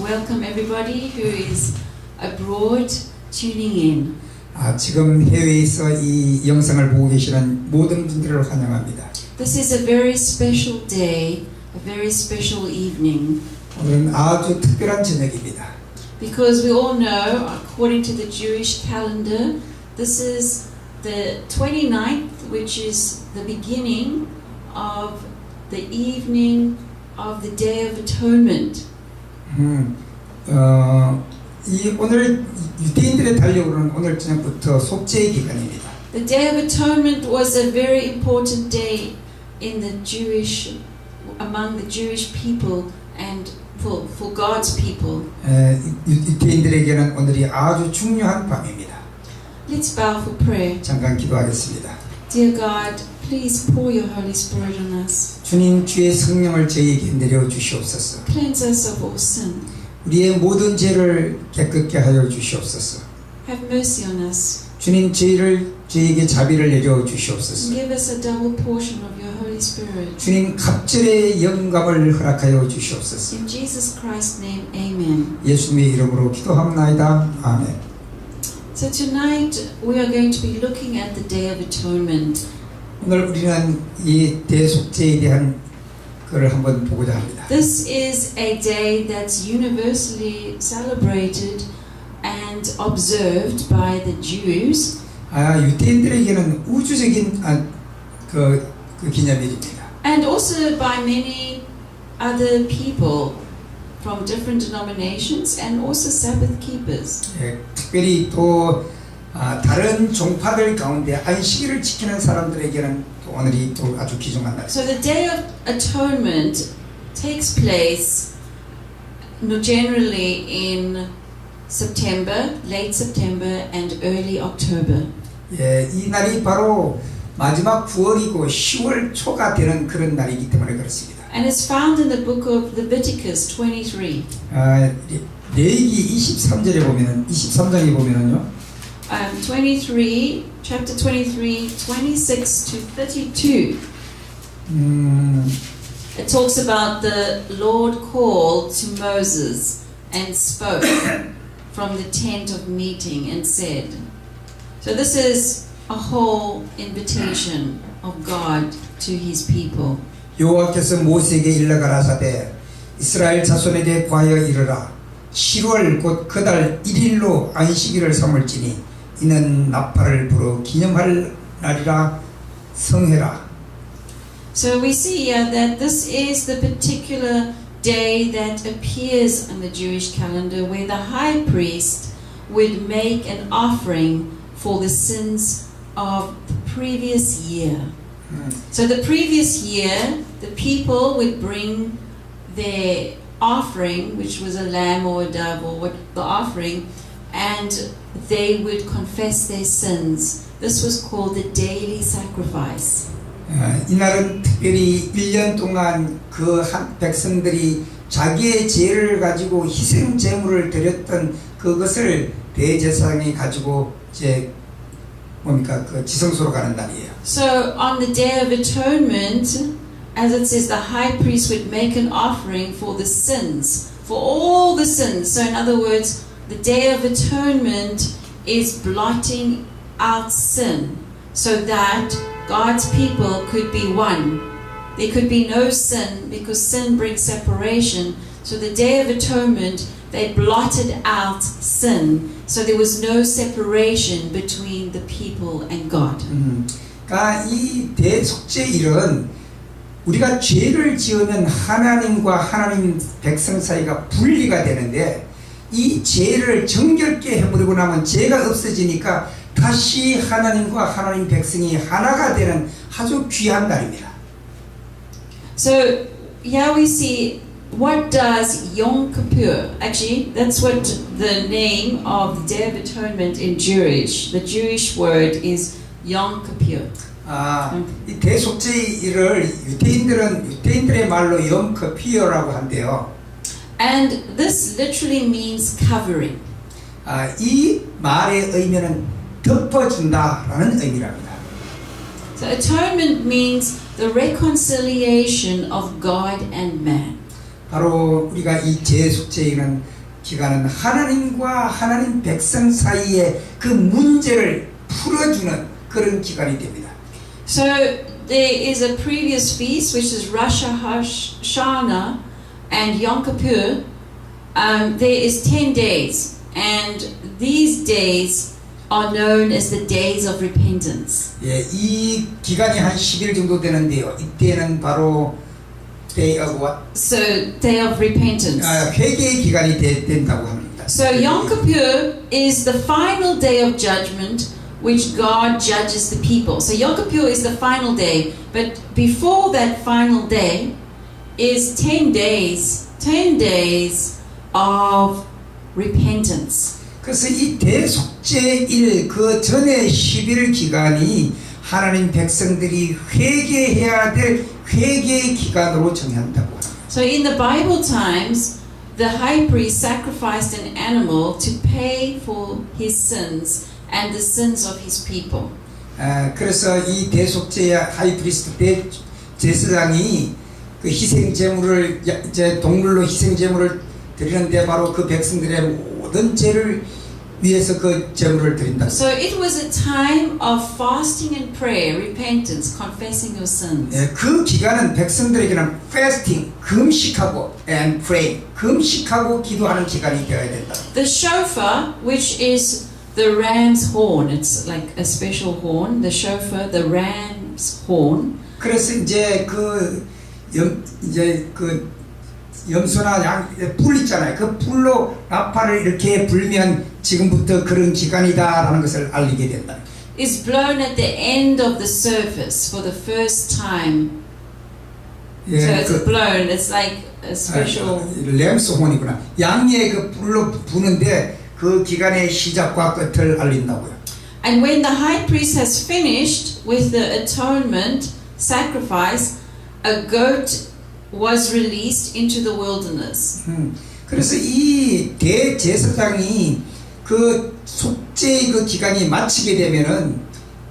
welcome everybody who is abroad tuning in. 지금 해외에서 이 영상을 보고 계시는 모든 분들을 환영합니다. This is a very special day, a very special evening. 오늘은 아주 특별한 저녁입니다. Because we all know, according to the Jewish calendar, this is the 29th, which is the beginning of the evening of the Day of Atonement. 오늘 유대인들의 달력으로는 오늘 저녁부터 속죄의 기간입니다. The Day of Atonement was a very important day in the among the Jewish people and for God's people. 유대인들에게는 오늘이 아주 중요한 밤입니다. Let's bow for prayer. 잠깐 기도하겠습니다. Dear God, please pour your Holy Spirit on us. 주님 주의 성령을 저희에게 내려 주시옵소서. Cleanse us of all sin. 우리의 모든 죄를 깨끗게 하여 주시옵소서. Have mercy on us. 주님 저희에게 자비를 내려 주시옵소서. Give us a double portion of your Holy Spirit. 주님 갑절의 영감을 허락하여 주시옵소서. In Jesus Christ's name, amen. 예수님의 이름으로 기도합나이다. 아멘. So tonight we are going to be looking at the Day of Atonement. 오늘 우리는 이 대속죄에 대한 것을 한번 보고자 합니다. This is a day that's universally celebrated and observed by the Jews. 유대인들에게는 우주적인 그 기념일입니다. And also by many other people from different denominations and also Sabbath keepers. 특별히 또 다른 종파들 가운데 안식일을 지키는 사람들에게는 또 오늘이 또 아주 귀중한 날. So the Day of Atonement takes place generally in September, late September and early October. 이 날이 바로 마지막 9월이고 10월 초가 되는 그런 날이기 때문에 그렇습니다. And it's found in the book of Leviticus 23. 레위기 23장에 보면은요. 23, chapter 23, 26 to 32. It talks about the Lord called to Moses and spoke from the tent of meeting and said. So this is a whole invitation of God to his people. 여호와께서 모세에게 일러 가라사대 이스라엘 자손에게 과하여 이르라 10월 곧 그달 1일로 안식일을 삼을지니 이는 나팔을 불어 기념할 날이라 성해라. So we see here that this is the particular day that appears on the Jewish calendar where the high priest would make an offering for the sins of the previous year. So the previous year, the people would bring their offering, which was a lamb or a dove or what the offering, and they would confess their sins. This was called the daily sacrifice. 이날은 특별히 1년 동안 그 백성들이 자기의 죄를 가지고 희생 제물을 드렸던 그것을 대제사장이 가지고 이제 그 지성소로 가는 날이에요. So on the Day of Atonement, as it says, the high priest would make an offering for the sins, for all the sins. So in other words, the Day of Atonement is blotting out sin so that God's people could be one. There could be no sin because sin brings separation. So the Day of Atonement, they blotted out sin. So there was no separation between the people and God. 그러니까 이 대속죄일은 우리가 죄를 지으면 하나님과 하나님 백성 사이가 분리가 되는데 이 죄를 정결케 해버리고 나면 죄가 없어지니까 다시 하나님과 하나님 백성이 하나가 되는 아주 귀한 날입니다. So here we see what does Yom Kippur, actually that's what the name of the Day of Atonement in Jewish, the Jewish word is Yom Kippur. 이 대속죄일을 유대인들의 말로 Yom Kippur라고 한대요. And this literally means covering. 이 말의 의미는 덮어준다라는 의미랍니다. So atonement means the reconciliation of God and man. 바로 우리가 이 대속죄일은 기간은 하나님과 하나님 백성 사이의 그 문제를 풀어주는 그런 기간이 됩니다. So there is a previous feast which is Rosh Hashanah and Yom Kippur. There is 10 days, and these days are known as the days of repentance. 예, 이 기간이 한 10일 정도 되는데요. 이때는 바로 Day of what? So day of repentance. 회개의 기간이 된다고 합니다. So Yom Kippur is the final day of judgment which God judges the people. So Yom Kippur is the final day, but before that final day is 10 days of repentance. 그래서 이 대속죄일 그 전에 10일 기간이 하나님 백성들이 회개해야 될 회개의 기간으로 정한다고 합니다. So in the Bible times, the high priest sacrificed an animal to pay for his sins and the sins of his people. 그래서 이 대속죄의 하이프리스트 제사장이 그 희생 제물을 이제 동물로 희생 제물을 드리는데 바로 그 백성들의 모든 죄를 위해서 그 제물을 드린다. So it was a time of fasting and prayer, repentance, confessing your sins. 예, 그 기간은 백성들에게는 fasting, 금식하고 and praying, 금식하고 기도하는 기간이 되어야 된다. The shofar, which is the ram's horn, it's like a special horn. The shofar, the ram's horn. 그래서 이제 염소나 양 불 있잖아요. 그 불로 나팔을 이렇게 불면 지금부터 그런 기간이다라는 것을 알리게 된다. Is blown at the end of the service for the first time. 예, So it's blown. It's like a special. 램스 혼이구나. 양의 그 불로 부는데 그 기간의 시작과 끝을 알린다고요. And when the high priest has finished with the atonement sacrifice, a goat was released into the wilderness. 그래서 이 대제사장이 그 속죄의 그 기간이 마치게 되면은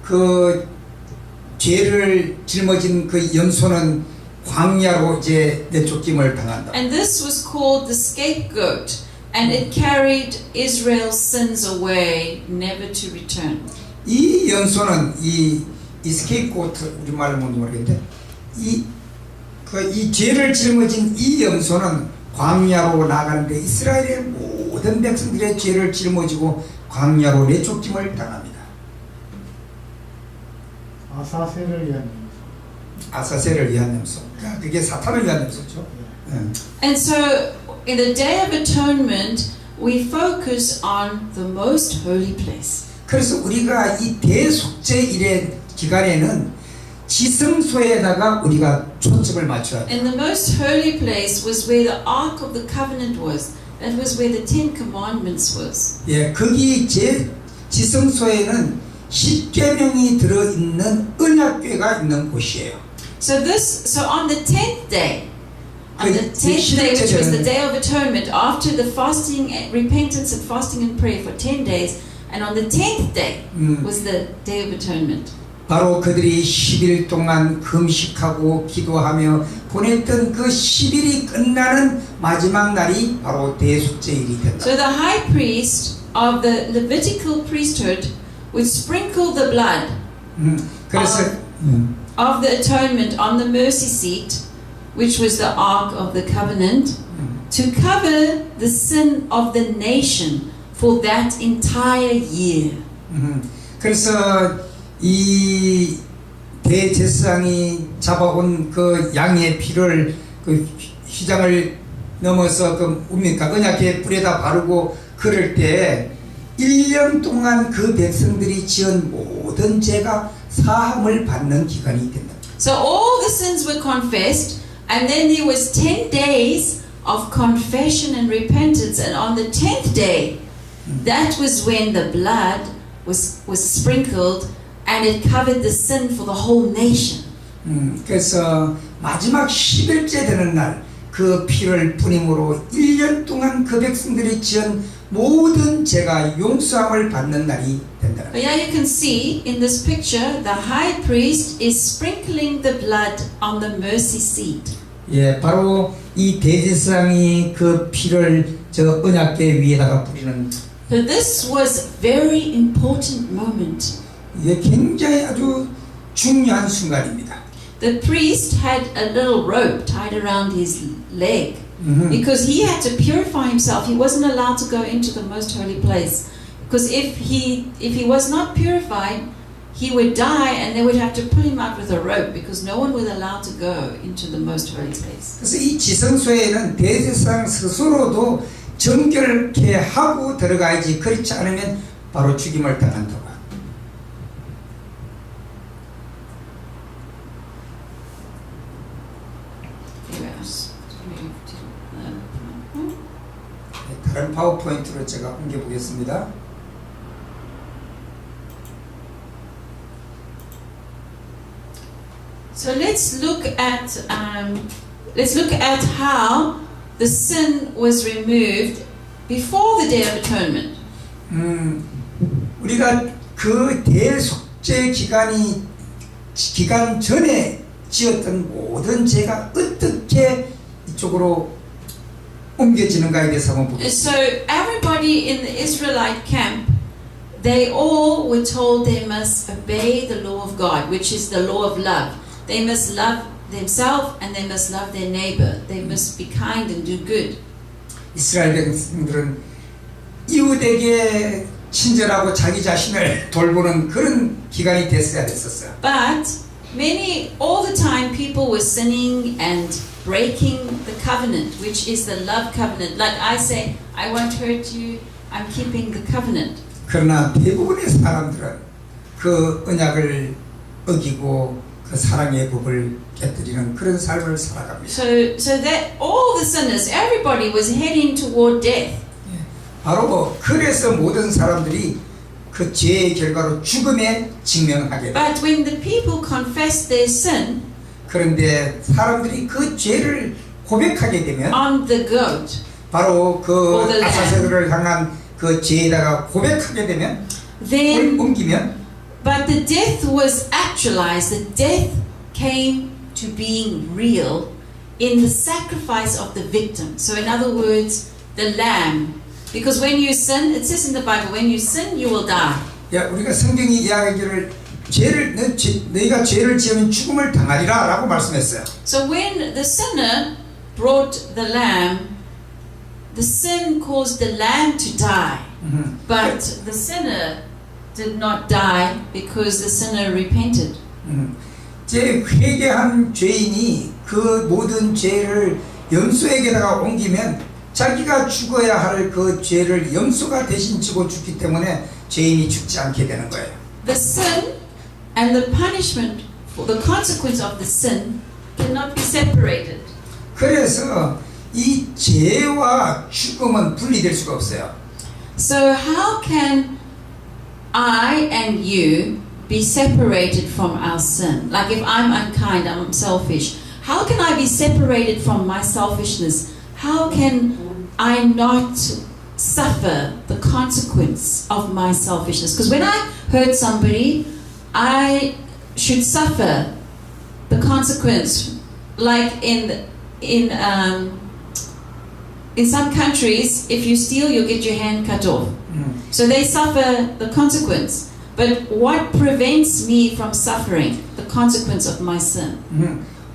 그 죄를 짊어진 그 염소는 광야로 이제 내쫓김을 당한다. And this was called the scapegoat, and it carried Israel's sins away, never to return. 이 염소는 이 스케이프고트 우리말로 뭔지 모르겠는데 이 죄를 짊어진 이 염소는 광야로 나가는데 이스라엘의 모든 백성들의 죄를 짊어지고 광야로 내쫓김을 당합니다. 아사세를 위한 아사셀을 위한 염소. 그게 사탄을 위한 염소죠. And so, in the Day of Atonement, we focus on the most holy place. 그래서 우리가 이 대속죄일의 기간에는 지성소에다가 우리가 초점을 맞춰야 돼요. And the most holy place was where the Ark of the Covenant was. That was where the Ten Commandments was. 예, 거기 지성소에는 십계명이 들어있는 언약궤가 있는 곳이에요. So on the 10th day, on the 10th day, which was the Day of Atonement, after the fasting, repentance and fasting and prayer for 10 days, and on the 10th day was the Day of Atonement. 바로 그들이 10일 동안 금식하고 기도하며 보냈던 그 10일이 끝나는 마지막 날이 바로 대속죄일이 된다. So the high priest of the Levitical priesthood would sprinkle the blood of the atonement on the mercy seat, which was the Ark of the Covenant, to cover the sin of the nation for that entire year. 그래서 이 대제사장이 잡아온 그 양의 피를 그 휘장을 넘어서 그 언약궤 불에다 바르고 그럴 때 1년 동안 그 백성들이 지은 모든 죄가 사함을 받는 기간이 된다. So all the sins were confessed, and then there was 10 days of confession and repentance, and on the 10th day, that was when the blood was sprinkled, and it covered the sin for the whole nation. 그래서 마지막 10일째 되는 날 그 피를 뿌림으로 1년 동안 그 백성들이 지은 모든 죄가 용서함을 받는 날이 된다. But yeah, you can see in this picture, the high priest is sprinkling the blood on the mercy seat. 예, 바로 이 대제사장이 그 피를 저 언약궤 위에다가 뿌리는 So this was a very important moment. 이게 굉장히 아주 중요한 순간입니다. The priest had a little rope tied around his leg because he had to purify himself. He wasn't allowed to go into the most holy place because if he was not purified, he would die and they would have to pull him out with a rope because no one was allowed to go into the most holy place. 그래서 이 지성소에는 대제사장 스스로도 정결케 하고 들어가야지 그렇지 않으면 바로 죽임을 당한다고. 다른 파워포인트로 제가 옮겨보겠습니다. So let's look at how the sin was removed before the Day of Atonement. 우리가 그 대속죄 기간 전에 지었던 모든 죄가 어떻게 이쪽으로 옮겨지는가에 대해서 한번 보겠습니다. So everybody in the Israelite camp, they all were told they must obey the law of God, which is the law of love. They must love themselves and they must love their neighbor. They must be kind and do good. 이스라엘 백성들은 이웃에게 친절하고 자기 자신을 돌보는 그런 기간이 됐어야 됐었어요. But all the time people were sinning and breaking the covenant, which is the love covenant. Like I say, I won't hurt you, I'm keeping the covenant. 그러나 대부분의 사람들은 그 언약을 어기고 그 사랑의 법을 깨뜨리는 그런 삶을 살아갑니다. So that all the sinners, everybody was heading toward death. 바로 그래서 모든 사람들이 그 죄의 결과로 죽음에 직면하게 됩니다. But when the people confessed their sin 그런데 사람들이 그 죄를 고백하게 되면 on the goat, 바로 그 or the lamb, 아사세들을 향한 그 죄에다가 고백하게 되면 then 옮기면 but the death was actualized. The death came to being real in the sacrifice of the victim. So in other words, the lamb. Because when you sin, it says in the Bible, when you sin, you will die. 야, 우리가 성경이 이야기를 너희가 죄를 지으면 죽음을 당하리라라고 말씀했어요. So when the sinner brought the lamb, the sin caused the lamb to die. But the sinner did not die because the sinner repented. 제 회개한 죄인이 그 모든 죄를 염소에게다가 옮기면 자기가 죽어야 할 그 죄를 염소가 대신 지고 죽기 때문에 죄인이 죽지 않게 되는 거예요. The sin and the punishment for the consequence of the sin cannot be separated. 그래서 이 죄와 죽음은 분리될 수가 없어요. So how can I and you be separated from our sin? Like if I'm unkind, I'm selfish. How can I be separated from my selfishness? How can I not suffer the consequence of my selfishness? Because when I hurt somebody, I should suffer the consequence. Like in some countries, if you steal, you'll get your hand cut off. So they suffer the consequence. But what prevents me from suffering the consequence of my sin?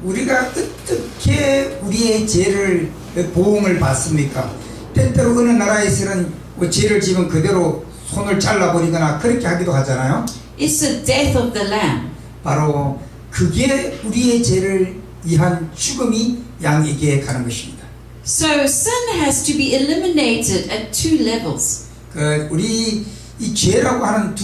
우리가 어떻게 우리의 죄를 보응을 받습니까? 때때로 어느 나라에서는 죄를 지면 그대로 손을 잘라버리거나 그렇게 하기도 하잖아요. It's the death of the lamb. 바로 그게 우리의 죄를 위한 죽음이 양에게 가는 것입니다. So sin has to be eliminated at two levels. 우리 이 죄라고 하는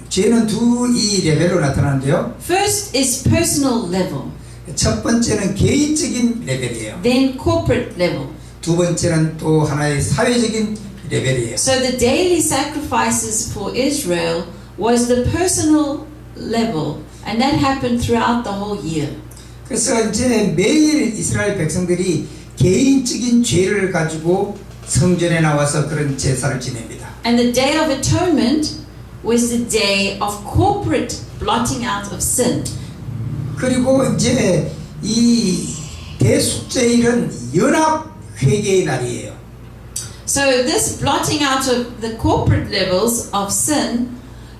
죄는 두 이 레벨로 나타나는데요. First is personal level. 첫 번째는 개인적인 레벨이에요. Then corporate level. 두 번째는 또 하나의 사회적인 레벨이에요. So the daily sacrifices for Israel was the personal level, and that happened throughout the whole year. 그래서 이제 매일 이스라엘 백성들이 개인적인 죄를 가지고 성전에 나와서 그런 제사를 지냅니다. And the Day of Atonement was the day of corporate blotting out of sin. 그리고 이제 이 대속죄일은 연합 회개의 날이에요. So this blotting out of the corporate levels of sin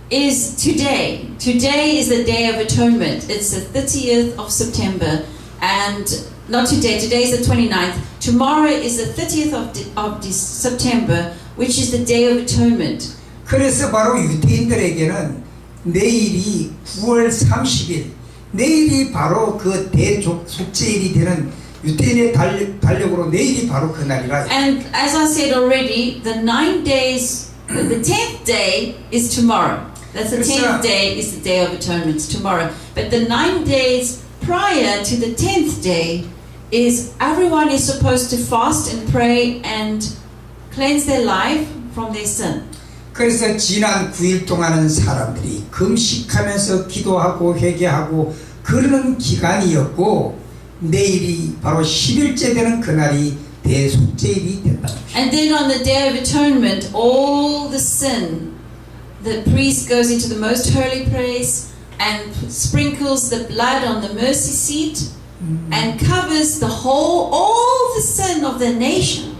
is today. Today is the Day of Atonement. It's the 30th of September. And not today, today is the 29th. Tomorrow is the 30th of September, which is the Day of Atonement. 그래서 바로 유대인들에게는 내일이 9월 30일, 내일이 바로 그 대속죄일이 되는 유대인의 달력으로 내일이 바로 그 날이라. And as I said already, the 9 days, the 10th day is tomorrow. That's the 10th day is the Day of Atonement, it's tomorrow. But the 9 days prior to the 10th day is everyone is supposed to fast and pray and cleanse their life from their sin. 그래서 지난 9일 동안은 사람들이 금식하면서 기도하고 회개하고 그러는 기간이었고 내일이 바로 10일째 되는 그날이 대속죄일이 된다. And then on the Day of Atonement, all the sin, the priest goes into the most holy place and sprinkles the blood on the mercy seat and covers the whole, all the sin of the nation.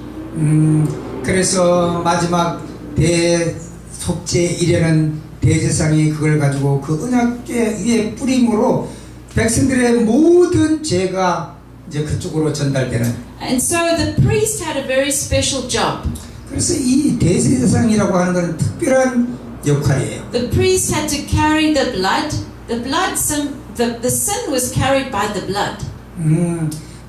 그래서 마지막 대속죄일에는 대제사장이 그걸 가지고 그 언약궤 위에 뿌림으로 백성들의 모든 죄가 이제 그쪽으로 전달되는. And so the priest had a very special job. 그래서 이 대제사장이라고 하는 것은 특별한 역할이에요. The priest had to carry the blood. The sin was carried by the blood.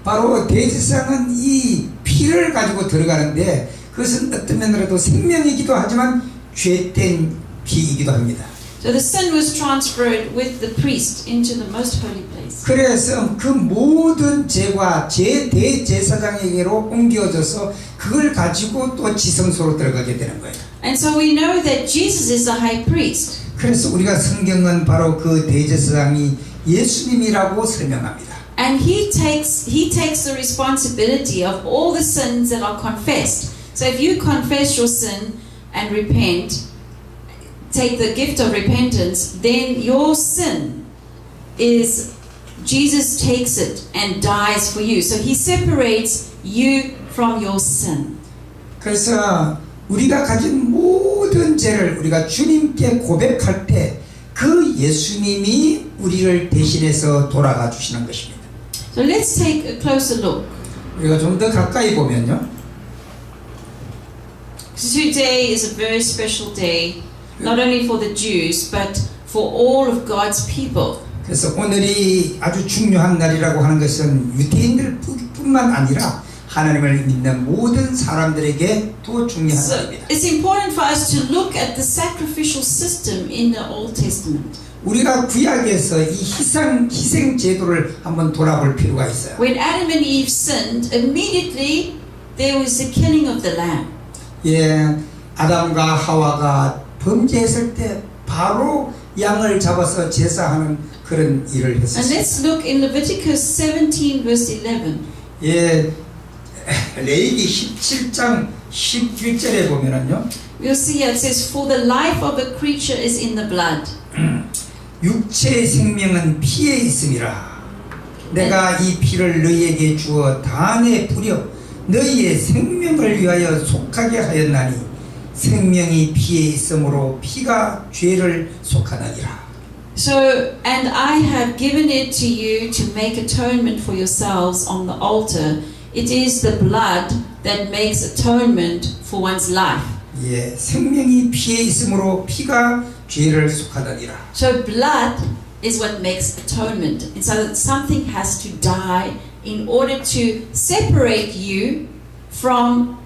바로 대제사장은 이 피를 가지고 들어가는데 그것은 어떤 면으로도 생명이기도 하지만 죄된 피이기도 합니다. So the sin was transferred with the priest into the most holy place. 그래서 그 모든 죄가 대제사장에게로 옮겨져서 그걸 가지고 또 지성소로 들어가게 되는 거예요. And so we know that Jesus is the high priest. 그래서 우리가 성경은 바로 그 대제사장이 예수님이라고 설명합니다. And he takes the responsibility of all the sins that are confessed. So if you confess your sin and repent, take the gift of repentance, then your sin is, Jesus takes it and dies for you. So he separates you from your sin. 그래서 우리가 가진 모든 죄를 우리가 주님께 고백할 때 그 예수님이 우리를 대신해서 돌아가 주시는 것입니다. So let's take a closer look. 우리가 좀 더 가까이 보면요. Today is a very special day, not only for the Jews, but for all of God's people. 그래서 오늘이 아주 중요한 날이라고 하는 것은 유대인들뿐만 아니라 하나님을 믿는 모든 사람들에게 또 중요한 So 날입니다. it's important for us to look at the sacrificial system in the Old Testament. 우리가 구약에서 이 희생 제도를 한번 돌아볼 필요가 있어요. When Adam and Eve sinned, immediately there was the killing of the lamb. 예, 아담과 하와가 범죄했을 때 바로 양을 잡아서 제사하는 그런 일을 And 했었어요. let's look in Leviticus 17 verse 11. 예, 레위기 17장 11절에 보면은요. We'll see here it says, "For the life of a creature is in the blood." 육체의 생명은 피에 있음이라. 내가 이 피를 너희에게 주어 단에 뿌려 너희의 생명을 위하여 속하게 하였나니 생명이 피에 있으므로 피가 죄를 속하느니라. So, and I have given it to you to make atonement for yourselves on the altar. It is the blood that makes atonement for one's life. 예, 생명이 피에 있으므로 피가 죄를 속하느니라. So blood is what makes atonement. And so something has to die in order to separate you from,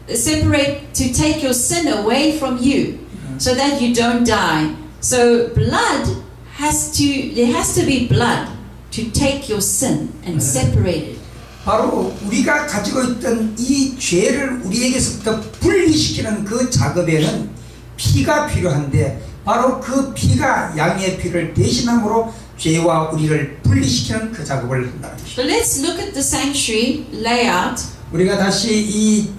to take your sin away from you, so that you don't die. So blood there has to be blood to take your sin and separate it. 바로 우리가 가지고 있던 이 죄를 우리에게서부터 분리시키는 그 작업에는 피가 필요한데 바로 그 피가 양의 피를 대신함으로 죄와 우리를 분리시키는 그 작업을 한다는 것입니다. So let's look at the sanctuary layout. 우리가 다시 이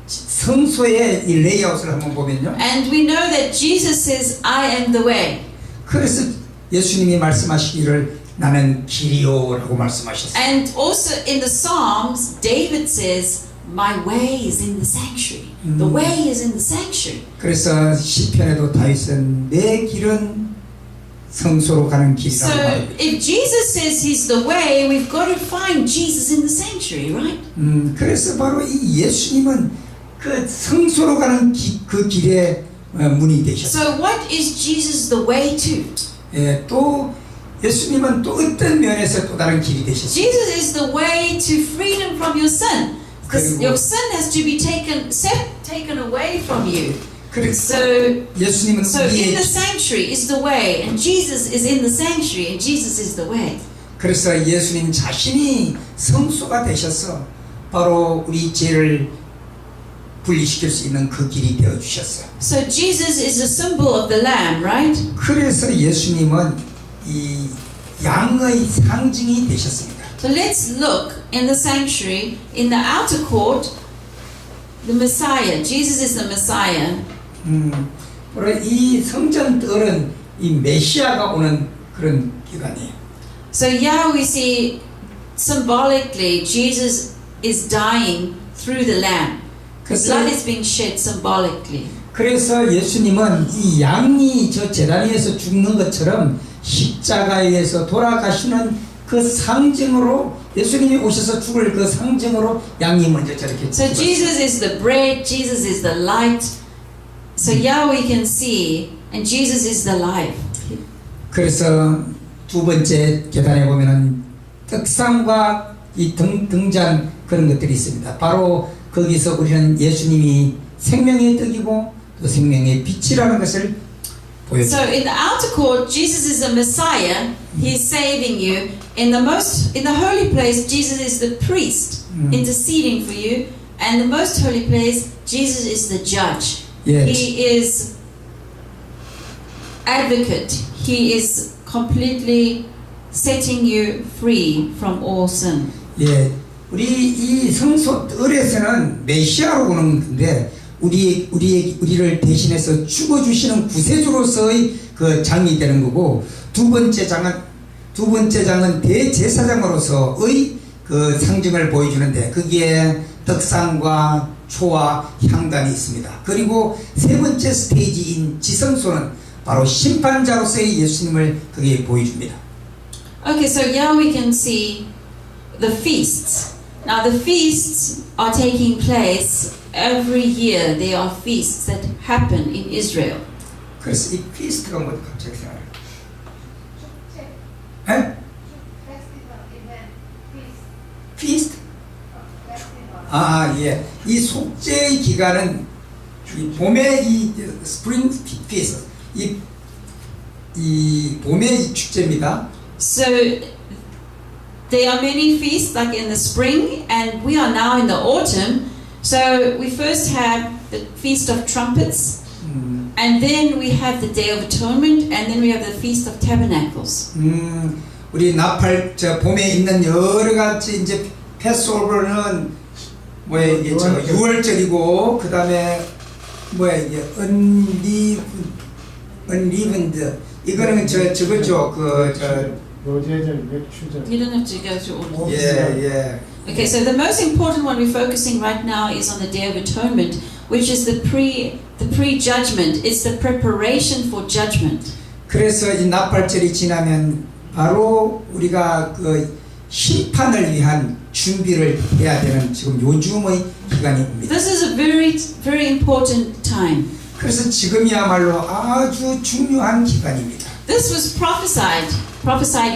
성소의 이 레이아웃을 한번 보면요. And we know that Jesus says, I am the way. 그래서 예수님이 말씀하시기를 나는 길이요라고 말씀하셨어요. And also in the Psalms, David says, my way is in the sanctuary. The way is in the sanctuary. 그래서 시편에도 다윗은 내 길은 성소로 가는 So 길이라고 말합니다. if Jesus says he's the way, we've got to find Jesus in the sanctuary, right? 그래서 바로 이 예수님은 그 성소로 가는 그 길의 문이 되셨어요. So what is Jesus the way to? 예, 또 예수님은 또 어떤 면에서 또 다른 길이 되셨어요. Jesus is the way to freedom from your sin. Because 그리고- your sin has to be taken away from you. 그래서 So 예수님은 So in 우리의 the sanctuary is the way, and Jesus is in the sanctuary, and Jesus is the way. 그래서 예수님 자신이 성소가 되셔서 바로 우리 죄를 분리시킬 수 있는 그 길이 되어 주셨어요. So Jesus is a symbol of the Lamb, right? 그래서 예수님은 이 양의 상징이 되셨습니다. So let's look in the sanctuary, in the outer court, the Messiah. Jesus is the Messiah. 바로 이 성전 뜰은 이 메시아가 오는 그런 기간이에요. So here we see symbolically Jesus is dying through the Lamb. The blood is being shed symbolically. 그래서 예수님은 이 양이 저 제단 위에서 죽는 것처럼 십자가에서 돌아가시는 그 상징으로 예수님이 오셔서 죽을 그 상징으로 양이 먼저 저렇게 So 죽었어요. Jesus is the bread, Jesus is the light. So here we can see, and Jesus is the life. 그래서 두 번째 계단에 보면은 떡상과 이 등잔 그런 것들이 있습니다. 바로 거기서 우리는 예수님이 생명의 떡이고 또 생명의 빛이라는 것을 So 보여줍니다. in the outer court, Jesus is the Messiah. He's saving you. In the holy place, Jesus is the priest interceding for you. And the most holy place, Jesus is the judge. Yes. He is advocate. He is completely setting you free from all sin. 예, 우리 이 성소 뜰에서는 메시아로 오는 건데 우리를 대신해서 죽어주시는 구세주로서의 그 장이 되는 거고 두 번째 장은 대제사장으로서의 그 상징을 보여주는데 거기에 떡상과 초와 향단이 있습니다. 그리고 세 번째 스테이지인 지성소는 바로 심판자로서의 예수님을 거기에 보여줍니다. Okay, so here we can see the feasts. Now the feasts are taking place every year. There are feasts that happen in Israel. 그래서 이 피스트가 뭐 갑자기 생각나요? 축제, 에? 페스티벌, 이벤트, 피스트? 페스티벌. 아, 예. 이 속죄의 기간은 이 봄의 이 스프링 피스트, 이 봄의 이 축제입니다. So there are many feasts like in the spring, and we are now in the autumn. So we first have the Feast of Trumpets, and then we have the Day of Atonement, and then we have the Feast of Tabernacles. 우리 나팔 저 봄에 있는 여러 가지 이제 패스오버는 뭐야 이게 저 6월절이고 그다음에 뭐야 이게 언리븐드 이거는 저거죠 그저 요제절, 맥추절. You don't have to go through all of this. 예. Okay, so the most important one we're focusing right now is on the Day of Atonement, which is the pre-judgment. It's the preparation for judgment. 그래서 이 나팔절이 지나면 바로 우리가 그 심판을 위한 준비를 해야 되는 지금 요즘의 기간이 옵니다. This is a very, very important time. 그래서 지금이야말로 아주 중요한 기간입니다. This was prophesied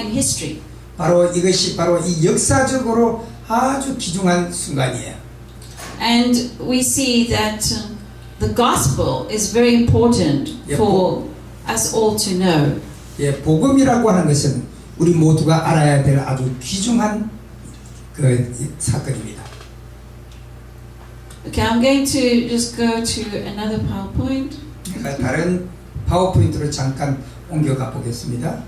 in history. 바로 이것이 바로 이 역사적으로 아주 귀중한 순간이에요. And we see that the gospel is very important for us all to know. 예, 복음이라고 하는 것은 우리 모두가 알아야 될 아주 귀중한 그 사건입니다. Okay, I'm going to just go to another PowerPoint. 제가 다른 파워포인트로 잠깐 옮겨가 보겠습니다.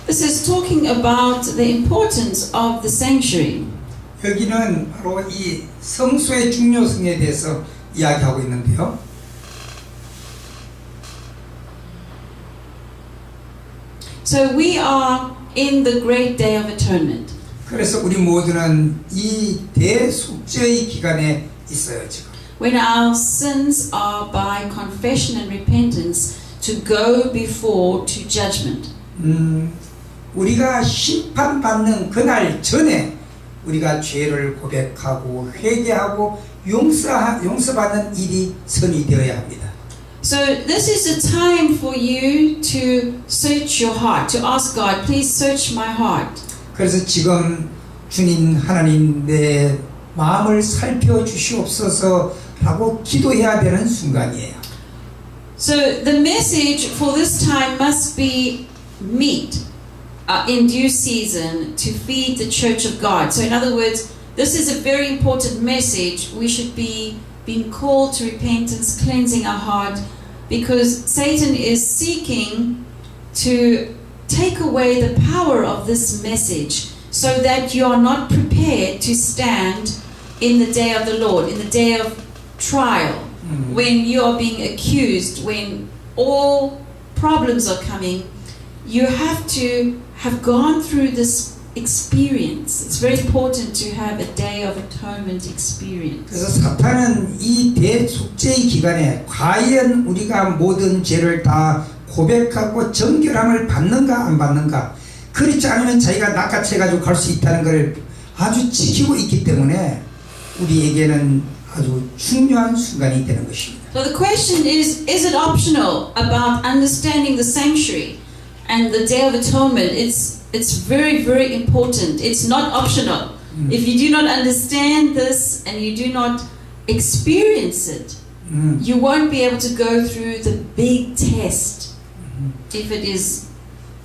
This is talking about the importance of the sanctuary. 여기는 바로 이 성소의 중요성에 대해서 이야기하고 있는데요. So we are in the great day of atonement. 그래서 우리 모두는 이 대속죄의 기간에 있어요 지금. When our sins are by confession and repentance to go before to judgment. 우리가 심판받는 그날 전에 우리가 죄를 고백하고 회개하고 용서받는 일이 선이 되어야 합니다. So this is a time for you to search your heart, to ask God, please search my heart. 그래서 지금 주님 하나님 내 마음을 살펴주시옵소서라고 기도해야 되는 순간이에요. So the message for this time must be meet in due season to feed the church of God. So in other words, this is a very important message. We should be being called to repentance, cleansing our heart, because Satan is seeking to take away the power of this message so that you are not prepared to stand in the day of the Lord, in the day of trial, when you are being accused, when all problems are coming. You have to have gone through this experience. It's very important to have a day of atonement experience. 그래서 사탄은 이 대속죄의 기간에 과연 우리가 모든 죄를 다 고백하고 정결함을 받는가 안 받는가, 그렇지 않으면 자기가 낚아채가지고 갈 수 있다는 걸 아주 지키고 있기 때문에 우리에게는 아주 중요한 순간이 되는 것입니다. So the question is it optional about understanding the sanctuary and the Day of Atonement? It's very, very important. It's not optional. If you do not understand this and you do not experience it, you won't be able to go through the big test if it is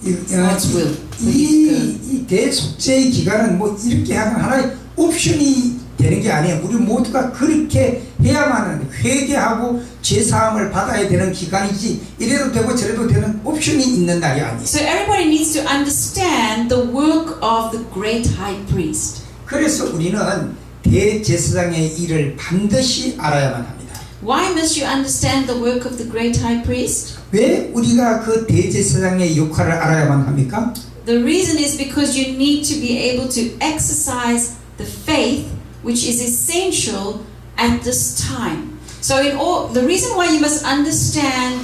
God's will for you to go. 이 대속죄의 기간은 뭐 이렇게 하는 하나의 옵션이 되는 게 아니에요. 우리 모두가 그렇게 해야만 회개하고 죄사함을 받아야 되는 기간이지, 이래도 되고 저래도 되는 옵션이 있는 날이 아니에요. So everybody needs to understand the work of the great high priest. 그래서 우리는 대제사장의 일을 반드시 알아야만 합니다. Why must you understand the work of the great high priest? 왜 우리가 그 대제사장의 역할을 알아야만 합니까? The reason is because you need to be able to exercise the faith which is essential at this time. So the reason why you must understand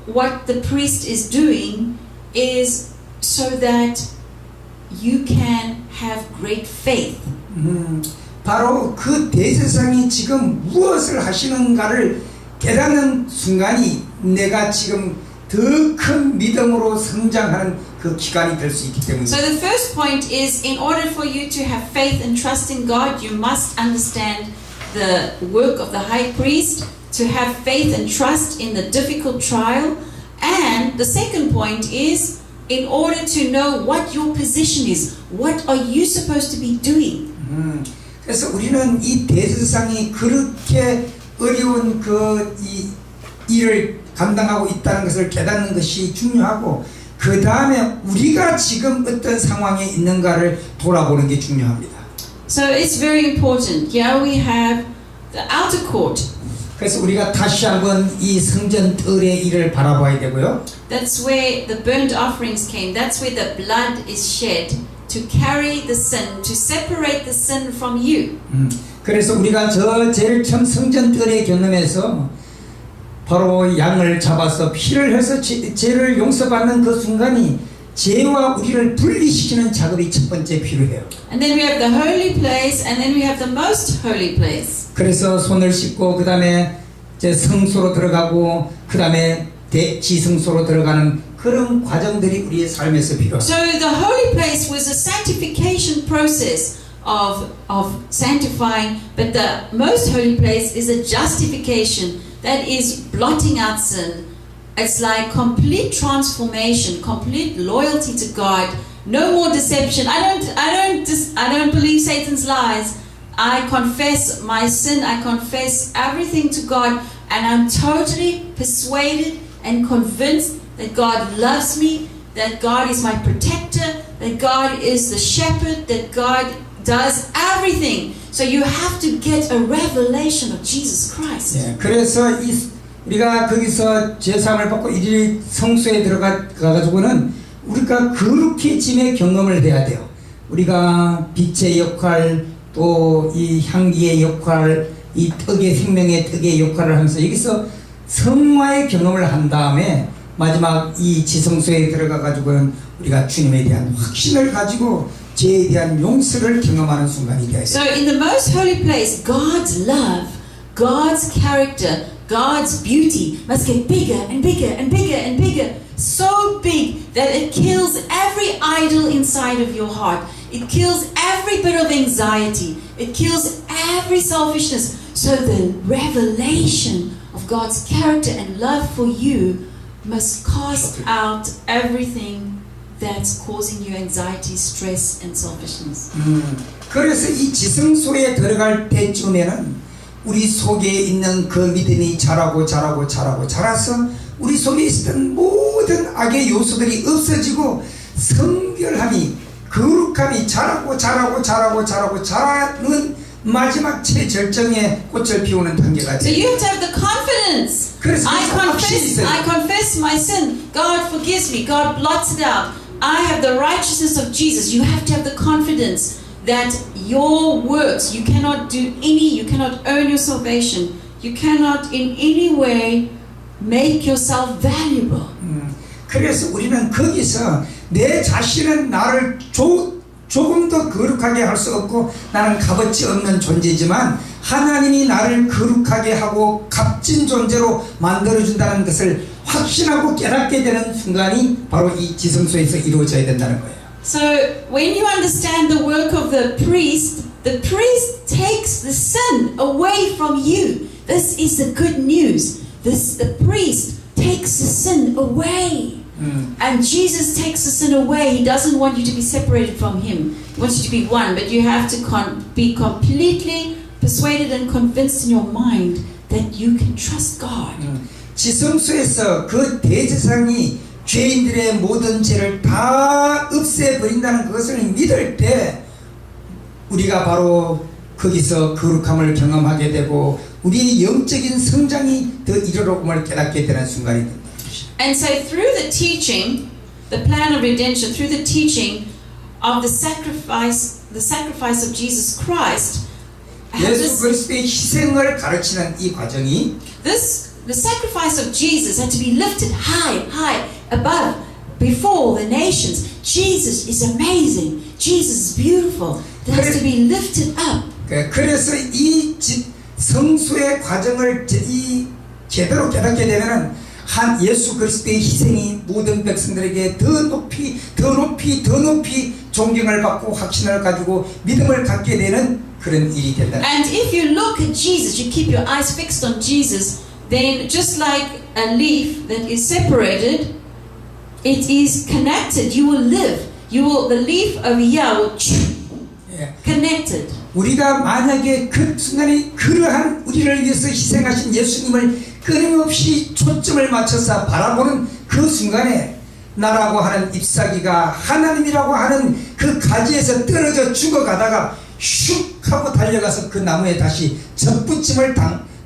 what the priest is doing is so that you can have great faith. 바로 그 대제사장이 지금 무엇을 하시는가를 깨닫는 순간이 내가 지금 더 큰 믿음으로 성장하는 그 기간이 될 수 있기 때문입니다. So the first point is, in order for you to have faith and trust in God, you must understand the work of the high priest, to have faith and trust in the difficult trial. And the second point is, in order to know what your position is, what are you supposed to be doing? 그래서 우리는 이 대제사장이 그렇게 어려운 이 일을 감당하고 있다는 것을 깨닫는 것이 중요하고, 그 다음에 우리가 지금 어떤 상황에 있는가를 돌아보는 게 중요합니다. So it's very important. Here we have the outer court. 그래서 우리가 다시 한번 이 성전 뜰의 일을 바라봐야 되고요. That's where the burnt offerings came. That's where the blood is shed to carry the sin, to separate the sin from you. 그래서 우리가 저 제일 처음 성전 뜰의 경험에서 바로 양을 잡아서 피를 흘려서 죄를 용서받는 그 순간이 죄와 우리를 분리시키는 작업이 첫 번째 필요해요. And then we have the holy place, and then we have the most holy place. 그래서 손을 씻고 그 다음에 성소로 들어가고 그 다음에 지성소로 들어가는 그런 과정들이 우리의 삶에서 필요합니다. So the holy place was a sanctification process of sanctifying, but the most holy place is a justification that is blotting out sin. It's like complete transformation, complete loyalty to God, no more deception. I don't believe Satan's lies. I confess my sin, I confess everything to God, and I'm totally persuaded and convinced that God loves me, that God is my protector, that God is the shepherd, that God does everything. So you have to get a revelation of Jesus Christ. 예, 그래서 우리가 거기서 죄사함을 받고 이리 성소에 들어가가지고는 우리가 거룩해짐의 경험을 해야 돼요. 우리가 빛의 역할, 또 이 향기의 역할, 이 떡의 생명의 떡의 역할을 하면서 여기서 성화의 경험을 한 다음에 마지막 이 지성소에 들어가 가지고는 우리가 주님에 대한 확신을 가지고 죄에 대한 용서를 경험하는 순간이 되어야 돼요. So in the most holy place, God's love, God's character, God's beauty must get bigger and bigger and bigger and bigger. So big that it kills every idol inside of your heart. It kills every bit of anxiety. It kills every selfishness. So the revelation of God's character and love for you must cast out everything that's causing you anxiety, stress, and selfishness. 그래서 이 지성소에 들어갈 때쯤에는 우리 속에 있는 그 믿음이 자라서 우리 속에 있었던 모든 악의 요소들이 없어지고 성결함이, 거룩함이 자라는 마지막 최절정의 꽃을 피우는 단계가 So 돼요. you have to have the confidence. 그래서 확신이 있어요. I confess my sin. God forgives me. God blots it out. I have the righteousness of Jesus. You have to have the confidence that your works, you cannot earn your salvation. You cannot in any way make yourself valuable. 그래서 우리는 거기서 내 자신은 나를 조금 더 거룩하게 할 수 없고 나는 값어치 없는 존재지만 하나님이 나를 거룩하게 하고 값진 존재로 만들어준다는 것을 확신하고 깨닫게 되는 순간이 바로 이 지성소에서 이루어져야 된다는 거예요. So when you understand the work of the priest takes the sin away from you. This is the good news. The priest takes the sin away. And Jesus takes the sin away. He doesn't want you to be separated from Him. He wants you to be one. But you have to be completely persuaded and convinced in your mind that you can trust God. 지성소에서 그 대제사장이 죄인들의 모든 죄를 다 없애버린다는 것을 믿을 때 우리가 바로 거기서 거룩함을 경험하게 되고 우리의 영적인 성장이 더 이르러움을 깨닫게 되는 순간이 됩니다. And so through the teaching, the plan of redemption, through the teaching of the sacrifice of Jesus Christ, 예수 그리스도의 희생을 가르치는 이 과정이 the sacrifice of Jesus had to be lifted high above before the nations. Jesus is amazing. Jesus is beautiful. That has to be lifted up. 그래서 이 성수의 과정을 제대로 깨닫게 되면은 한 예수 그리스도의 희생이 모든 백성들에게 더 높이 존경을 받고 확신을 가지고 믿음을 갖게 되는 그런 일이 된다. And if you look at Jesus, you keep your eyes fixed on Jesus, then just like a leaf that is separated, it is connected. You will live. The leaf over here will connected. 우리가 만약에 그 순간에 그러한 우리를 위해서 희생하신 예수님을 끊임없이 초점을 맞춰서 바라보는 그 순간에 나라고 하는 잎사귀가 하나님이라고 하는 그 가지에서 떨어져 죽어가다가 슉 하고 달려가서 그 나무에 다시 접붙임을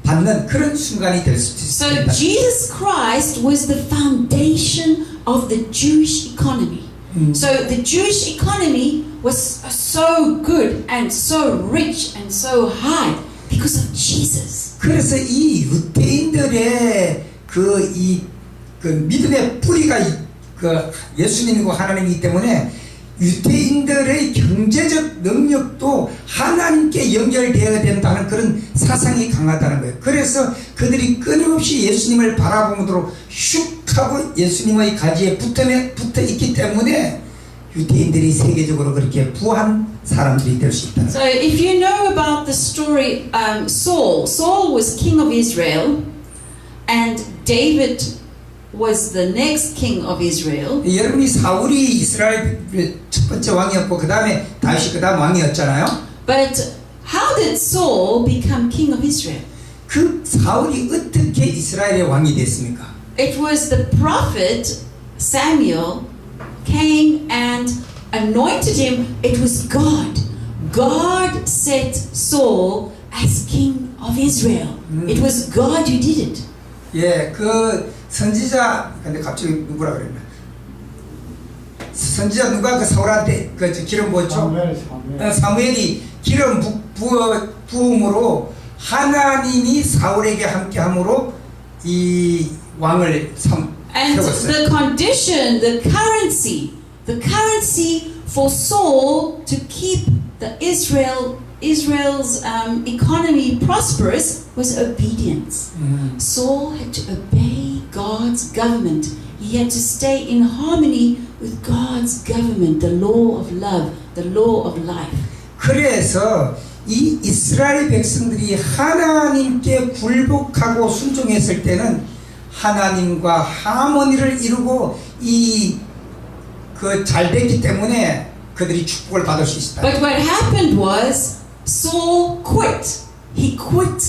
받는 그런 순간이 될 수도 있습니다. So Jesus Christ was the foundation of the Jewish economy. So the Jewish economy was so good and so rich and so high because of Jesus. 그래서 이 유대인들의 그 믿음의 뿌리가 그 예수님이고 하나님이기 때문에 유대인들의 경제적 능력도 하나님께 연결되어야 된다는 그런 사상이 강하다는 거예요. 그래서 그들이 끊임없이 예수님을 바라보므로 슉 하고 예수님의 가지에 붙어 있기 때문에 유대인들이 세계적으로 그렇게 부한 사람들이 될 수 있다. So if you know about the story, Saul was king of Israel, and David was the next king of Israel. 여러분이 사울이 이스라엘 첫 번째 왕이었고 그 다음에 다윗이 그 다음 왕이었잖아요. But how did Saul become king of Israel? 그 사울이 어떻게 이스라엘의 왕이 됐습니까? It was the prophet Samuel came and anointed him. It was God. God set Saul as king of Israel. It was God who did it. 예, 그 선지자 근데 갑자기 누구라 그랬나? 선지자 누가 그 사울한테 그 기름 부었죠? 사무엘. 사무엘이 기름 부음으로 하나님이 사울에게 함께함으로 이 왕을 And 세웠어요. the condition, the currency for Saul to keep the Israel's economy prosperous was obedience. Saul had to obey God's government. He had to stay in harmony with God's government, the law of love, the law of life. 그래서 이 이스라엘 백성들이 하나님께 굴복하고 순종했을 때는 하나님과 하모니를 이루고 잘 됐기 때문에 그들이 축복을 받을 수 있었다. But what happened was Saul quit. He quit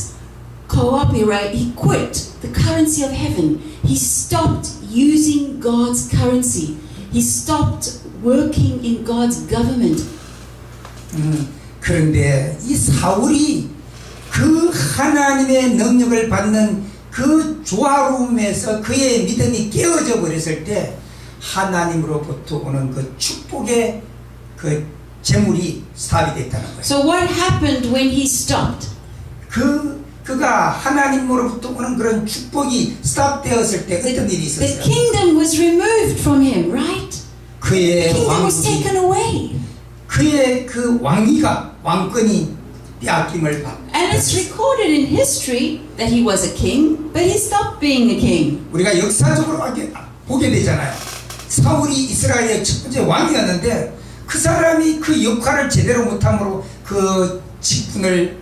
cooperate. He quit the currency of heaven. He stopped using God's currency. He stopped working in God's government. 그런데 이 사울이 그 하나님의 능력을 받는 그 조화로움에서 그의 믿음이 깨어져 버렸을 때 하나님으로부터 오는 그 축복의 그 재물이 스탑이 됐다는 거예요. So what happened when he stopped? 그가 하나님으로부터 오는 그런 축복이 스탑되었을 때 어떤 일이 The 있었어요? kingdom was removed from him, right? The 그의 kingdom was 왕국이 taken away. 그의 그 왕권이 빼앗김을 받고 And it's recorded in history that he was a king, but he stopped being a king. 우리가 역사적으로 보게 되잖아요. 사울이 이스라엘의 첫 번째 왕이었는데 그 사람이 그 역할을 제대로 못함으로 그 직분을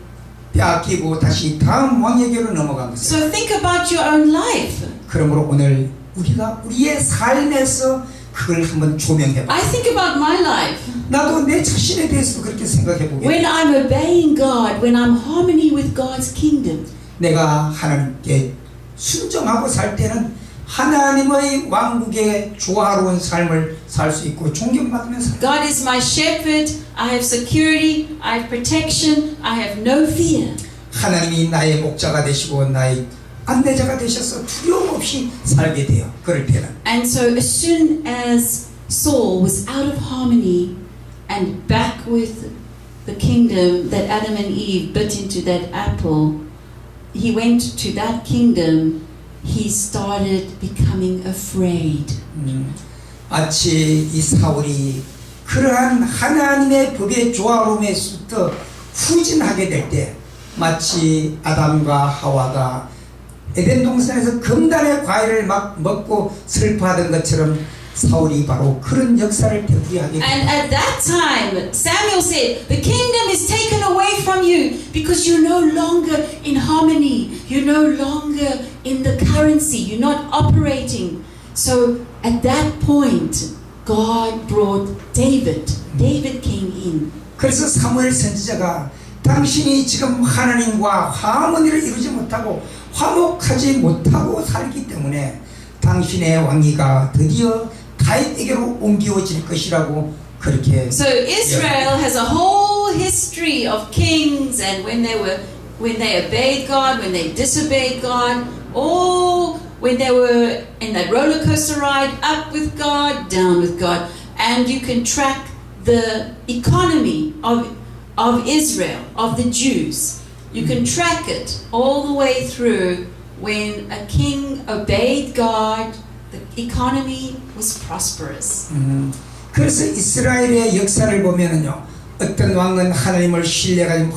빼앗기고 다시 다음 왕에게로 넘어간 것이죠. So think about your own life. 그러므로 오늘 우리가 우리의 삶에서 그걸 한번 조명해봐. I think about my life. 나도 내 자신에 대해서도 그렇게 생각해보게. When I'm obeying God, when I'm harmony with God's kingdom. 내가 하나님께 순종하고 살 때는 하나님의 왕국의 조화로운 삶을 살 수 있고 존경받으면서 God is my shepherd. I have security. I have protection. I have no fear. 하나님이 나의 목자가 되시고 나의 안내자가 되셔서 두려움 없이 살게 돼요. 그럴 때는. And so as soon as Saul was out of harmony and back with the kingdom that Adam and Eve bit into that apple, he went to that kingdom. He started becoming afraid. 마치 이 사울이 그러한 하나님의 법의 조화로움에서부터 후진하게 될 때 마치 아담과 하와가 에덴 동산에서 금단의 과일을 막 먹고 슬퍼하던 것처럼 사울이 바로 그런 역사를 되풀이하게 And 됩니다. at that time, Samuel said, the kingdom is taken away from you because you're no longer in harmony. You're no longer in the currency. You're not operating. So at that point, God brought David. David came in. 그래서 사무엘 선지자가 당신이 지금 하나님과 화합을 이루지 못하고 화목하지 못하고 살기 때문에 당신의 왕위가 드디어 다윗에게로 옮겨질 것이라고 그렇게. So Israel has a whole history of kings and when they obeyed God, when they disobeyed God, all when they were in that roller coaster ride, up with God, down with God, and you can track the economy of Israel, of the Jews. You can track it all the way through. When a king obeyed God, the economy was prosperous. 그래서 이스라엘의 역사를 보면은요, 어떤 왕은 하나님을 신뢰하고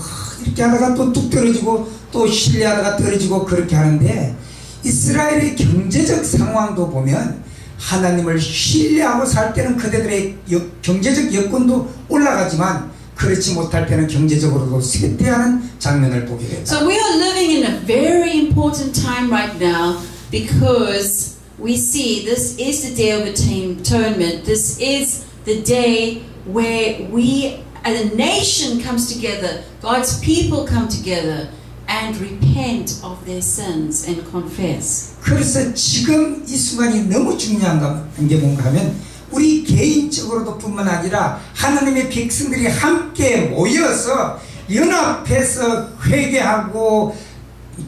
이렇게 하다가 또 뚝 떨어지고 또 신뢰하다가 떨어지고 그렇게 하는데 이스라엘의 경제적 상황도 보면 하나님을 신뢰하고 살 때는 그들의 경제적 여건도 올라가지만 그렇지 못할 때는 경제적으로도 쇠퇴하는 장면을 보게 됩니다. So we are living in a very important time right now because we see this is the day of atonement. This is the day where we as a nation comes together, God's people come together and repent of their sins and confess. 그래서 지금 이 순간이 너무 중요한 게 뭔가 하면 우리 개인적으로도 뿐만 아니라 하나님의 백성들이 함께 모여서 연합해서 회개하고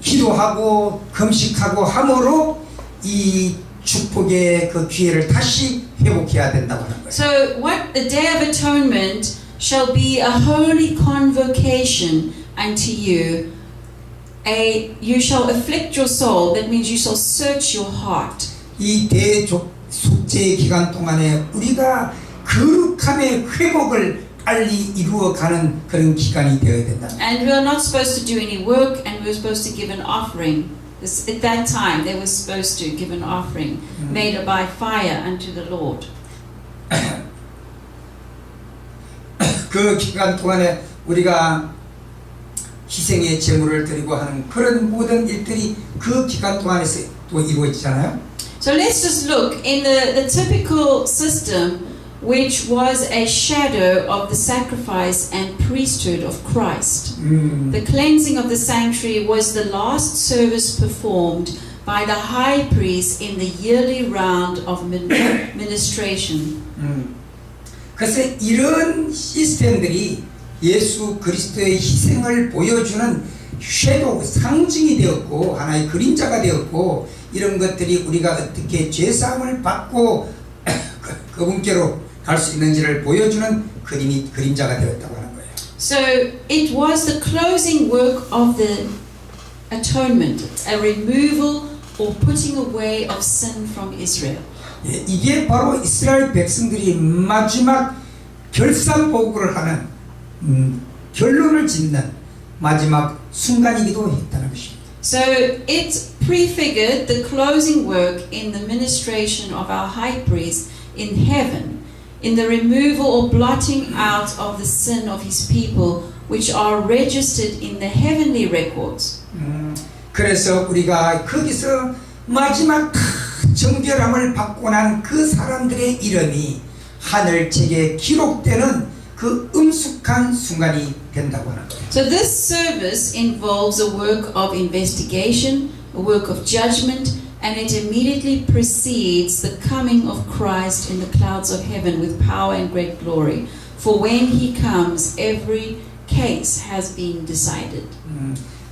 기도하고 금식하고 함으로 이 축복의 그 기회를 다시 회복해야 된다고 하는 거예요. So what the Day of Atonement shall be a holy convocation unto you. You shall afflict your soul. That means you shall search your heart. 이 대속죄 기간 동안에 우리가 거룩함의 회복을 빨리 이루어가는 그런 기간이 되어야 된다. And we are not supposed to do any work, and we're supposed to give an offering. At that time, they were supposed to give an offering made by fire unto the Lord. 그 기간 동안에 우리가 희생의 제물을 드리고 하는 그런 모든 일들이 그 기간 동안에서 또 이루어지잖아요. So let's just look in the typical system, which was a shadow of the sacrifice and priesthood of Christ. The cleansing of the sanctuary was the last service performed by the high priest in the yearly round of ministration. 그래서 이런 시스템들이 예수 그리스도의 희생을 보여주는 섀도우, 상징이 되었고 하나의 그림자가 되었고 이런 것들이 우리가 어떻게 죄사함을 받고 그분께로 갈 수 있는지를 보여주는 그림자가 되었다고 하는 거예요. So it was the closing work of the atonement, a removal or putting away of sin from Israel. 예, 이게 바로 이스라엘 백성들이 마지막 결산보고를 하는 결론을 짓는 마지막 순간이기도 했다는 것입니다. So it prefigured the closing work in the ministration of our high priest in heaven, in the removal or blotting out of the sin of his people, which are registered in the heavenly records. 그래서 우리가 거기서 마지막 정결함을 받고 난 그 사람들의 이름이 하늘책에 기록되는 그 음숙한 순간이 된다고 하는 거예요. So this service involves a work of investigation, a work of judgment, and it immediately precedes the coming of Christ in the clouds of heaven with power and great glory. For when he comes, every case has been decided.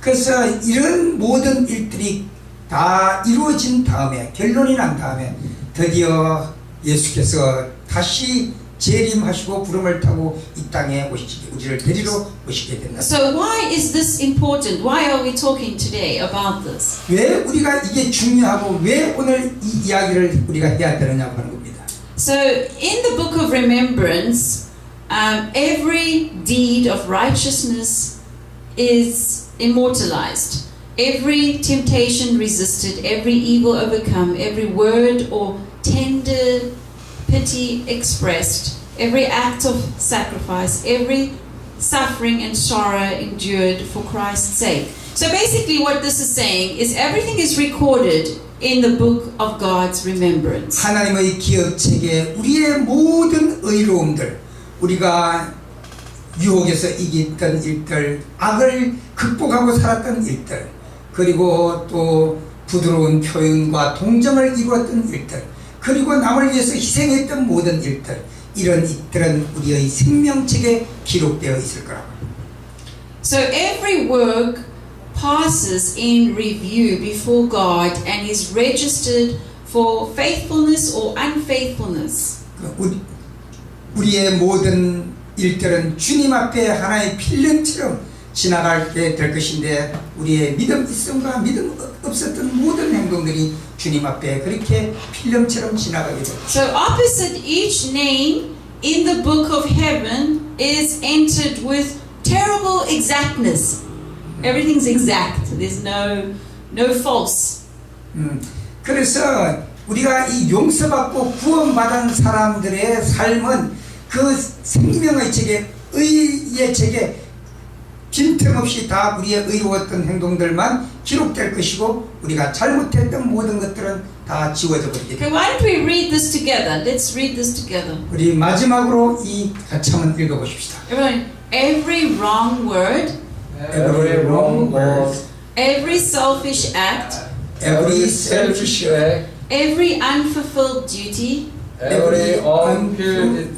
그래서 이런 모든 일들이 다 이루어진 다음에 결론이 난 다음에 드디어 예수께서 다시 재림하시고 구름을 타고 이 땅에 오시게 우리를 데리러 오시게 된다. So why is this important? Why are we talking today about this? 왜 우리가 이게 중요하고 왜 오늘 이 이야기를 우리가 해야 되느냐고 하는 겁니다. So in the book of remembrance, every deed of righteousness is immortalized. Every temptation resisted, every evil overcome, every word or tender pity expressed, every act of sacrifice, every suffering and sorrow endured for Christ's sake. So basically what this is saying is everything is recorded in the book of God's remembrance. 하나님의 기억책에 우리의 모든 의로움들, 우리가 유혹에서 이겼던 일들, 악을 극복하고 살았던 일들, 그리고 또 부드러운 표현과 동정을 이루었던 일들, 그리고 남을 위해서 희생했던 모든 일들, 이런 일들은 우리의 생명책에 기록되어 있을 거라고. So every work passes in review before God and is registered for faithfulness or unfaithfulness. 우리의 모든 일들은 주님 앞에 하나의 필름처럼 지나가게 될 것인데 우리의 믿음 있음과 믿음 없었던 모든 행동들이 주님 앞에 그렇게 필름처럼 지나가게 됩니다. So opposite each name in the book of heaven is entered with terrible exactness. Everything's exact. There's no false. 그래서 우리가 이 용서받고 구원받은 사람들의 삶은 그 생명의 책에 의의 책에 빈틈없이 다 우리의 의로웠던 행동들만 기록될 것이고 우리가 잘못했던 모든 것들은 다 지워져 버리게 됩니다. Okay, why don't we read this together? Let's read this together. 우리 마지막으로 이 같이 한번 읽어보십시다. Everyone, every wrong word, Every wrong word, every selfish act, Every selfish act, every unfulfilled duty, every unfulfilled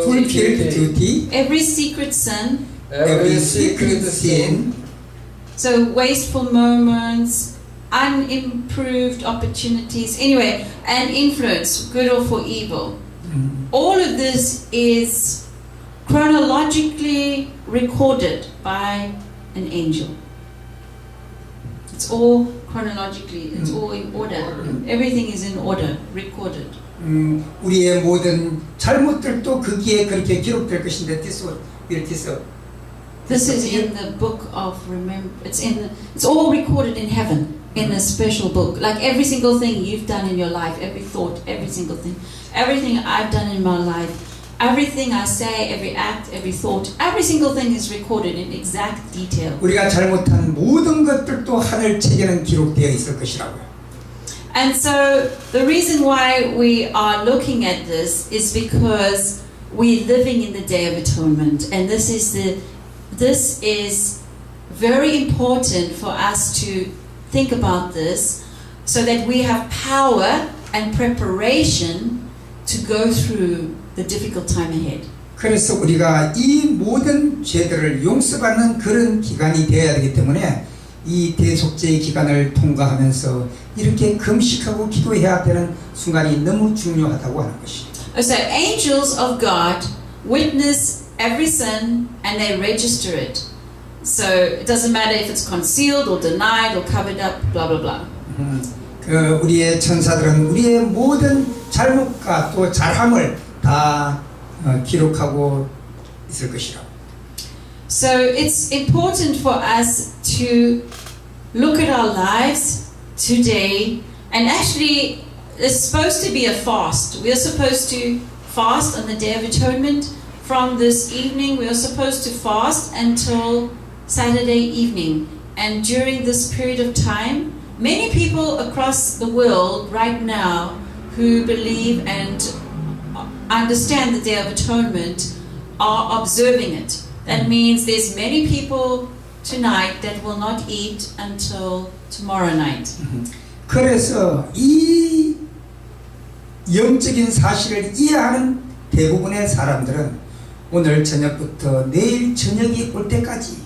fulfilled duty, every secret sin, every secret sin, so wasteful moments, unimproved opportunities, anyway, and influence, good or for evil. All of this is chronologically recorded by an angel. It's all chronologically, it's all in order. Everything is in order, recorded. 우리의 모든 잘못들도 거기에 그렇게 기록될 것인데 this This is in the book of it's all recorded in heaven in a special book. Like every single thing you've done in your life, every thought, every single thing, everything I've done in my life, everything I say, every act, every thought, every single thing is recorded in exact detail. 우리가 잘못한 모든 것들도 하늘 책에는 기록되어 있을 것이라고요. And so the reason why we are looking at this is because we're living in the Day of Atonement, and this is very important for us to think about this, so that we have power and preparation to go through the difficult time ahead. 그래서 우리가 이 모든 죄들을 용서받는 그런 기간이 되어야 되기 때문에 이 대속죄의 기간을 통과하면서 이렇게 금식하고 기도해야 되는 순간이 너무 중요하다고 하는 것이죠. So angels of God witness every sin and they register it. So it doesn't matter if it's concealed or denied or covered up, blah blah blah. 우리의 천사들은 우리의 모든 잘못과 또 잘함을 다 기록하고 있을 것이라고. So it's important for us to look at our lives today, and actually it's supposed to be a fast. We are supposed to fast on the Day of Atonement. From this evening we are supposed to fast until Saturday evening, and during this period of time many people across the world right now who believe and understand the Day of Atonement are observing it. That means there's many people tonight that will not eat until tomorrow night. 그래서 이 영적인 사실을 이해하는 대부분의 사람들은 오늘 저녁부터 내일 저녁이 올 때까지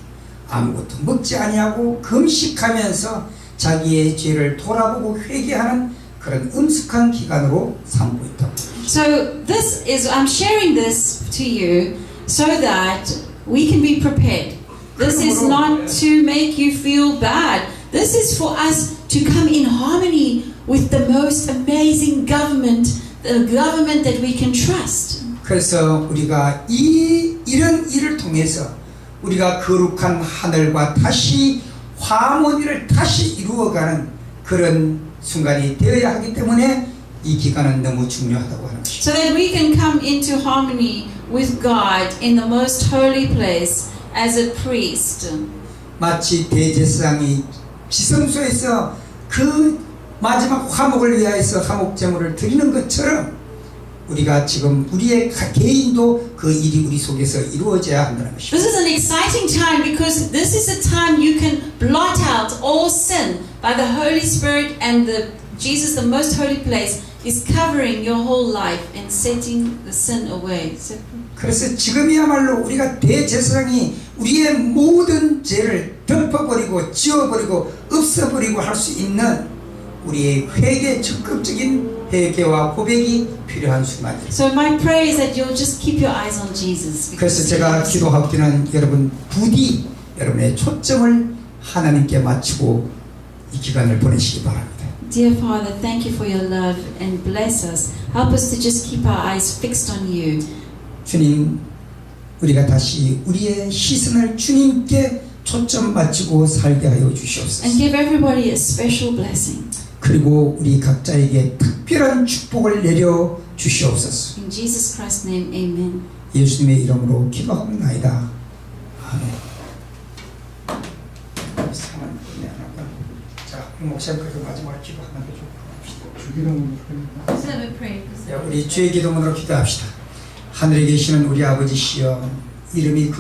아무것도 먹지 아니하고 금식하면서 자기의 죄를 돌아보고 회개하는 그런 엄숙한 기간으로 삼고 있다고. So I'm sharing this to you so that we can be prepared. This is not to make you feel bad. This is for us to come in harmony with the most amazing government, the government that we can trust. 그래서 우리가 이런 일을 통해서 우리가 거룩한 하늘과 다시 화목을 다시 이루어가는 그런 순간이 되어야 하기 때문에 이 기간은 너무 중요하다고 하는 것입니다. So that we can come into harmony with God in the most holy place as a priest. 마치 대제사장이 지성소에서 그 마지막 화목을 위하여서 화목 제물을 드리는 것처럼 우리가 지금 우리의 개인도 그 일이 우리 속에서 이루어져야 한다는 것입니다. This is an exciting time because this is a time you can blot out all sin by the Holy Spirit, and Jesus, the most holy place, is covering your whole life and setting the sin away. 그래서 지금이야말로 우리가 대제사장이 우리의 모든 죄를 덮어버리고 지워버리고 없애버리고 할 수 있는 우리의 회개 적극적인 회개와 고백이 필요한 순간입니다. So my prayer is that you'll just keep your eyes on Jesus. 그래서 제가 기도하기는 여러분 부디 여러분의 초점을 하나님께 맞추고 이 기간을 보내시기 바랍니다. Dear Father, thank you for your love and bless us. Help us to just keep our eyes fixed on you. 주님, 우리가 다시 우리의 시선을 주님께 초점 맞추고 살게 하여 주시옵소서. And give everybody a special blessing. 그리고 우리 각자에게 특별한 축복을 내려 주시옵소서. In Jesus Christ's name, amen. 예수님의 이름으로 기도합니다. 아멘. 자, 목사님께서 마지막으로 기도하면 되죠. 주기도문을 Let's have a prayer. 우리 주의 기도문으로 기도합시다. 하늘에 계시는 우리 아버지시여, 이름이